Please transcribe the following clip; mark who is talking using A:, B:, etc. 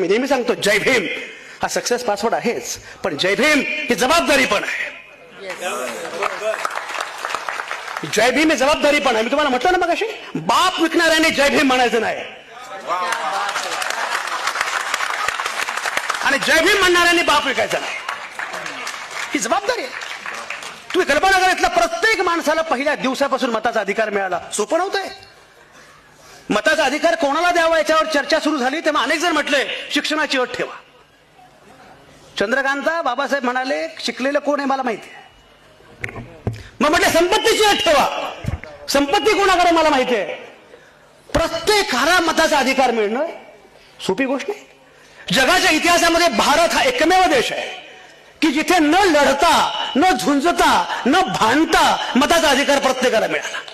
A: मी नेहमी सांगतो जय भीम हा सक्सेस पासवर्ड आहेच, पण जय भीम ही जबाबदारी पण आहे. जय भीम ही जबाबदारी पण आहे. मी तुम्हाला म्हटलं ना मगाशी, बाप विकणाऱ्याने जय भीम म्हणायचं नाही आणि जय भीम म्हणणाऱ्यांनी बाप विकायचा नाही. ही जबाबदारी आहे. तुम्ही कल्पना करा, इथल्या प्रत्येक माणसाला पहिल्या दिवसापासून मताचा अधिकार मिळाला. सोपं नव्हतंय. मताचा अधिकार कोणाला द्यावा याच्यावर चर्चा सुरू झाली तेव्हा अनेक जण म्हटले शिक्षणाची अट ठेवा. चंद्रकांता बाबासाहेब म्हणाले शिकलेलं कोण आहे मला माहिती आहे. मग म्हटलं संपत्तीची अट ठेवा. संपत्ती कोणाकडे मला माहिती आहे. प्रत्येकाला मताचा अधिकार मिळणं सोपी गोष्ट नाही. जगाच्या इतिहासामध्ये भारत हा एकमेव देश आहे की जिथे न लढता, न झुंजता, न भांडता मताचा अधिकार प्रत्येकाला मिळाला.